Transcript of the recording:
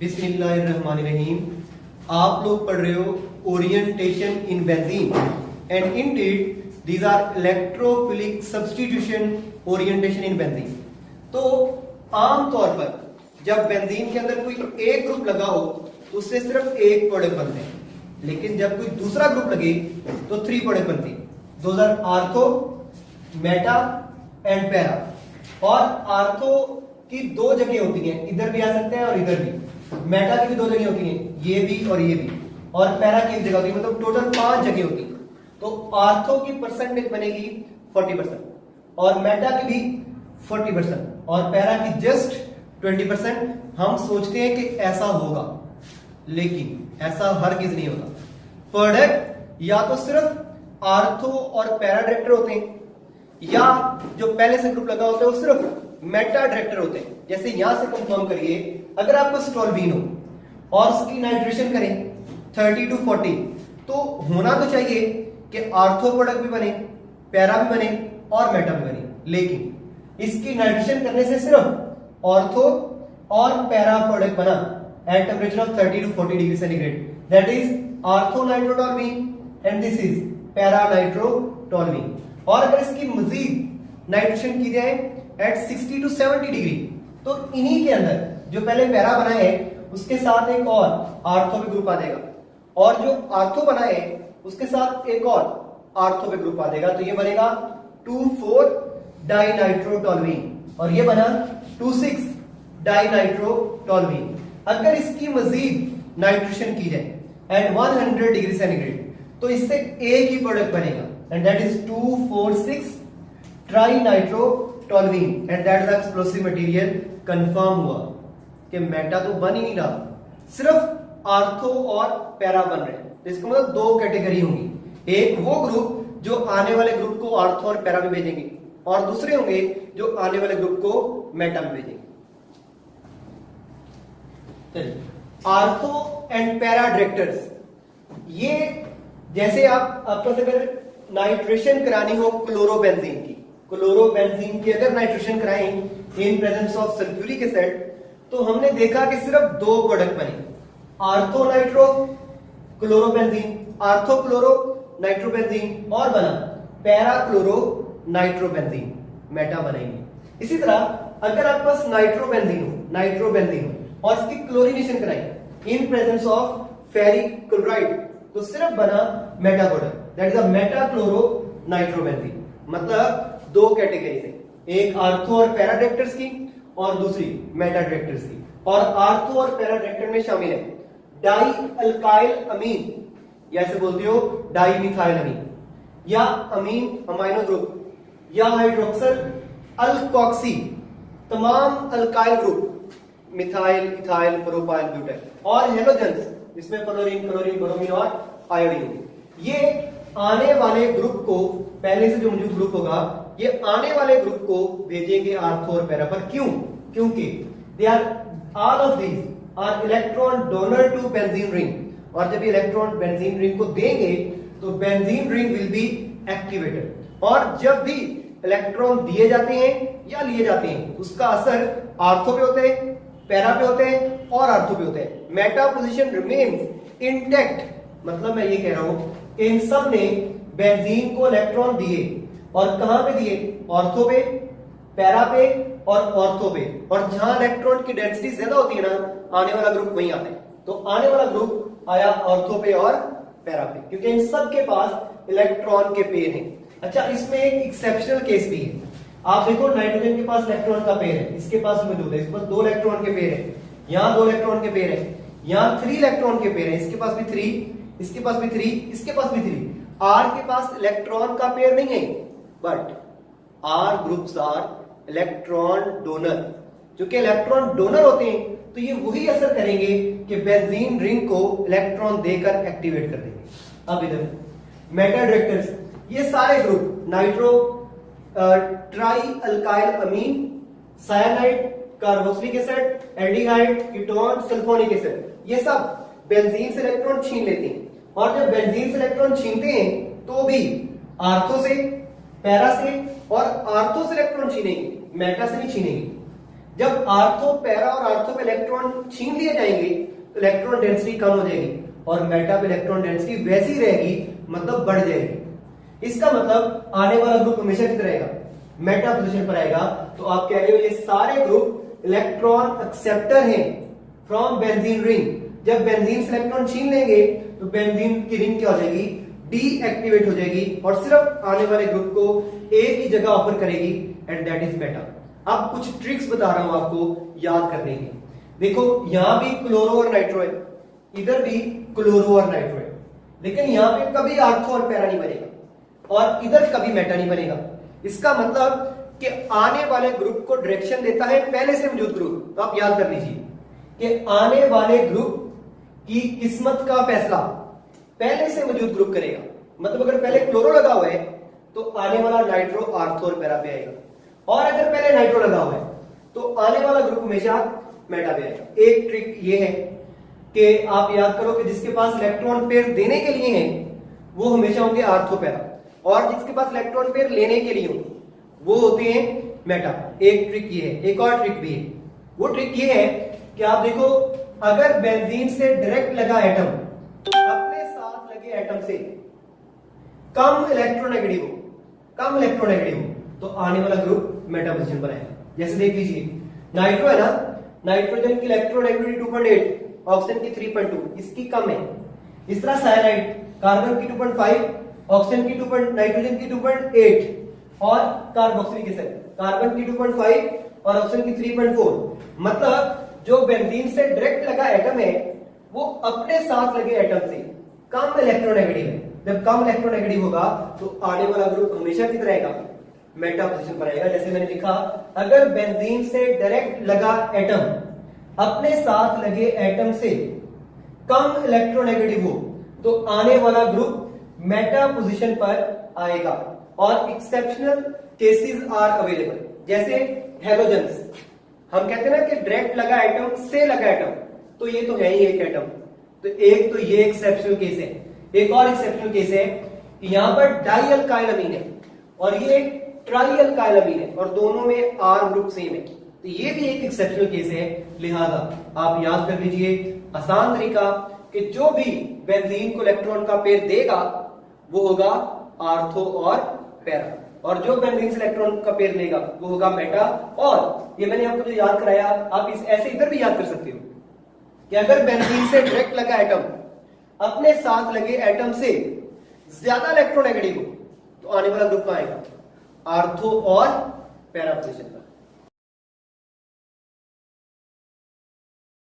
बिस्मिल्लाहिर्रहमानिर्रहीम। आप लोग पढ़ रहे हो orientation in benzene and indeed these are electrophilic substitution orientation in benzene. तो आमतौर पर जब बेंजीन के अंदर कोई एक ग्रुप लगा हो तो उससे सिर्फ एक प्रोडक्ट बनते हैं, लेकिन जब कोई दूसरा ग्रुप लगे तो 3 प्रोडक्ट बनती है। Those are ortho, meta and para. और आर्थो की 2 जगह होती हैं, इधर भी आ सकते हैं और इधर भी। मेटा की भी 2 जगह होती हैं, ये भी और ये भी। और पैरा की 1 जगह होती है, मतलब टोटल 5 जगह होती है। तो आर्थो की परसेंटेज बनेगी 40% और मेटा की भी 40% और पैरा की जस्ट 20%। हम सोचते हैं कि ऐसा होगा, लेकिन ऐसा हरगिज नहीं होता। प्रोडक्ट या तो सिर्फ आर्थो और पैरा डायरेक्टर होते हैं, या जो पहले से ग्रुप लगा होता है वो सिर्फ मेटा डायरेक्टर होते हैं। जैसे यहां से कंफर्म करिए, अगर आपको स्टोल्बीन हो और उसकी नाइट्रेशन करें 30 to 40, तो होना तो चाहिए कि आर्थो प्रोडक्ट भी बने, पैरा भी बने और मेटा भी बने। लेकिन इसकी नाइट्रेशन करने से सिर्फ ऑर्थो और पैरा प्रोडक्ट बना at temperature of 30 to 40 degree centigrade. That is ortho nitrotoluene and this is para nitrotoluene. और अगर इसकी मजीद नाइट्रेशन की जाए एट 60 to 70 डिग्री, तो इन्हीं के अंदर जो पहले पैरा बना है उसके साथ एक और आर्थो पे ग्रुप आ जाएगा, और जो आर्थो बना है उसके साथ एक और आर्थो पे ग्रुप आ जाएगा। तो ये बनेगा 2,4 डाइनाइट्रोटोल्यूइन और ये बना 2,6 डाइनाइट्रोटोल्यूइन। अगर इसकी मजीद नाइट्रेशन की जाए एट 100 डिग्री सेंटीग्रेड, तो इससे एक ही प्रोडक्ट बनेगा and that is 2,4,6 trinitrotoluene and that is explosive material. Confirm हुआ कि मेटा तो बन ही नहीं रहा, सिर्फ आर्थो और पैरा बन रहे हैं। तो इसका मतलब 2 कैटेगरी होंगी। एक वो ग्रुप जो आने वाले ग्रुप को आर्थो और पैरा में भेजेंगे, और दूसरे होंगे जो आने वाले ग्रुप को मेटा में भेजेंगे। आर्थो एंड पैरा डायरेक्टर्स, ये जैसे आपको अगर नाइट्रेशन करानी हो क्लोरोबेंजीन की अगर नाइट्रेशन कराएं in presence of sulphuric acid, तो हमने देखा कि सिर्फ 2 प्रोडक्ट बने, ortho nitro chlorobenzene, ortho chloro nitrobenzene, और बना पैरा क्लोरो नाइट्रोबेंजीन, मेटा बनेंगे। इसी तरह अगर आपके पास नाइट्रोबेंजीन हो और इसकी क्लोरीनेशन कराई in presence of ferric chloride, तो सिर्फ बना Meta product, that is a Meta chloro nitrobenzene. मतलब 2 कैटेगरी है, एक आर्थो और पैरा डायरेक्टर्स की और दूसरी मेटा डायरेक्टर्स की। और आर्थो और पैरा डायरेक्टर में शामिल है डाई अल्काइल अमीन, या ऐसे बोलते हो डाई मिथाइल अमीन, या अमीन अमाइनो ग्रुप, या हाइड्रोक्सल अल्कोक्सी, तमाम alkyl group, methyl, ethyl, propyl, butyl, और हेलोजेंस जिसमें क्लोरीन, ब्रोमीन और आयोडीन। ये आने वाले ग्रुप को, पहले से जो मौजूद ग्रुप होगा, ये आने वाले ग्रुप को भेजेंगे आर्थो और पैरा पर। क्यों? क्योंकि they are all of these are electron donor to benzene ring, और जब इलेक्ट्रॉन बेंजीन रिंग को देंगे तो benzene ring will be activated. और जब भी इलेक्ट्रॉन दिए जाते हैं या लिए जाते हैं, उसका असर आर्थो पे होते हैं, पैरा पे होते हैं और आर्थो पे होते हैं। मेटा पोजीशन रिमेन्स इंटैक्ट, मतलब मैं ये कह रहा हूं इन सब ने बेंजीन को इलेक्ट्रॉन दिए, और कहां पे दिए? ऑर्थो पे, पैरा पे और ऑर्थो पे। और जहां इलेक्ट्रॉन की डेंसिटी ज्यादा होती है ना, आने वाला ग्रुप वहीं आता है। तो आने वाला ग्रुप आया ऑर्थो पे और पैरा पे, क्योंकि इन सब के पास इलेक्ट्रॉन के पेयर हैं। अच्छा, इसमें एक एक्सेप्शनल केस भी है। आप देखो, नाइट्रोजन के पास इलेक्ट्रॉन का पेयर है, इसके पास मौजूद है, इसके पास 2 इलेक्ट्रॉन के पेयर है, यहाँ 2 इलेक्ट्रॉन के पेयर है, यहाँ 3 इलेक्ट्रॉन के पेयर है, इसके पास भी 3, इसके पास भी 3, इसके पास भी 3। आर के पास इलेक्ट्रॉन का पेयर नहीं है, but R groups are electron donor. क्योंकि इलेक्ट्रॉन डोनर होते हैं तो ये वही असर करेंगे कि बेंजीन रिंग को इलेक्ट्रॉन देकर एक्टिवेट कर देंगे। अब इधर मेटा डायरेक्टर्स, ये सारे group nitro tri alkyl amine, cyanide, carboxylic acid, aldehyde, ketone, sulphonic acid, ये सब बेंजीन से इलेक्ट्रॉन छीन लेते हैं। और जब बेंजीन से इलेक्ट्रॉन छीनते हैं तो भी आर्थो से, पैरा से और आर्थो से इलेक्ट्रॉन छीनेंगे, मेटा से नहीं छीनेंगे। जब आर्थो पैरा और आर्थो पे इलेक्ट्रॉन छीन लिए जाएंगे तो इलेक्ट्रॉन डेंसिटी कम हो जाएगी और मेटा पे इलेक्ट्रॉन डेंसिटी वैसी रहेगी, मतलब बढ़ जाएगी। इसका मतलब आने वाला ग्रुप हमेशा कितना रहेगा, मेटा पोजीशन पर आएगा। तो आप कह रहे हो ये सारे ग्रुप इलेक्ट्रॉन एक्सेप्टर हैं फ्रॉम बेंजीन रिंग। जब बेंजीन से इलेक्ट्रॉन छीन लेंगे तो बेंजीन की रिंग क्या हो जाएगी, डीएक्टिवेट हो जाएगी और सिर्फ आने वाले ग्रुप को एक ही जगह ऑफर करेगी एंड दैट इज मेटा। अब कुछ ट्रिक्स बता रहा हूं आपको याद करने की। देखो यहां भी क्लोरो और नाइट्रो है, इधर भी क्लोरो और नाइट्रो है, लेकिन यहां पे कभी आर्थो और पैरा नहीं बनेगा और इधर कभी मेटा नहीं बनेगा। इसका मतलब कि आने वाले ग्रुप को डायरेक्शन देता है पहले से मौजूद ग्रुप। तो आप याद कर लीजिए कि आने वाले ग्रुप की किस्मत का फैसला पहले से मौजूद ग्रुप करेगा। मतलब अगर पहले क्लोरो लगा हुआ है तो आने वाला नाइट्रो आर्थो और पैरा पे आएगा, और अगर पहले नाइट्रो लगा हुआ है तो आने वाला ग्रुप हमेशा मेटा पे आएगा। एक ट्रिक ये है कि आप याद करो कि जिसके पास इलेक्ट्रॉन पेयर देने के लिए है वो हमेशा होंगे आर्थो पैरा, और जिसके पास इलेक्ट्रॉन पेयर लेने के लिए हो वो होते हैं मेटा। एक ट्रिक ये है, एक और ट्रिक भी है। वो ट्रिक ये है कि आप देखो अगर बेंजीन से डायरेक्ट लगा एटम अपने साथ लगे एटम से कम इलेक्ट्रोनेगेटिव हो तो आने वाला ग्रुप मेटा पोजीशन पर आएगा। जैसे देख लीजिए नाइट्रो है ना, नाइट्रोजन की इलेक्ट्रोनेगेटिविटी 2.8, ऑक्सीजन की 3.2, इसकी कम है। इस तरह साइनाइड कार्बन की 2.5, ऑक्सीजन की 2. नाइट्रोजन की 2.8 और कार्बोक्सिलिक एसिड कार्बन की 2.5 और ऑक्सीजन की 3.4। मतलब जो बेंजीन से डायरेक्ट लगा एटम है वो अपने साथ लगे एटम से कम इलेक्ट्रोनेगेटिव है। जब कम इलेक्ट्रोनेगेटिव होगा तो आने वाला ग्रुप हमेशा कितना रहेगा, मेटा पोजीशन पर आएगा। जैसे मैंने लिखा अगर बेंजीन से डायरेक्ट लगा एटम अपने साथ लगे एटम से कम इलेक्ट्रोनेगेटिव हो तो आने वाला ग्रुप मेटा पोजीशन पर आएगा। और एक्सेप्शनल केसेस आर अवेलेबल, जैसे हेलोजेंस। हम कहते हैं ना कि डायरेक्ट लगा एटम से लगा एटम, तो ये तो है ही एक एटम, तो एक तो ये एक्सेप्शनल केस है। एक और एक्सेप्शनल केस है कि यहां पर डाई अल्काइल अमीन है और ये ट्राई अल्काइल अमीन है और दोनों में आर ग्रुप सेम है, तो ये भी एक एक्सेप्शनल केस है। लिहाजा आप याद कर लीजिए आसान तरीका कि जो भी बेंजीन को इलेक्ट्रॉन का पेयर देगा वो होगा आर्थो और पैरा, और जो बेंजीन से इलेक्ट्रॉन का पेयर लेगा वो होगा मेटा। और ये मैंने आपको जो याद कराया आप इस ऐसे इधर भी याद कर सकते हो कि अगर बेंजीन से डायरेक्ट लगा एटम अपने साथ लगे एटम से ज्यादा इलेक्ट्रोनेगेटिव हो तो आने वाला ग्रुप कहां आएगा, आर्थो और पैरा पोजीशन पर।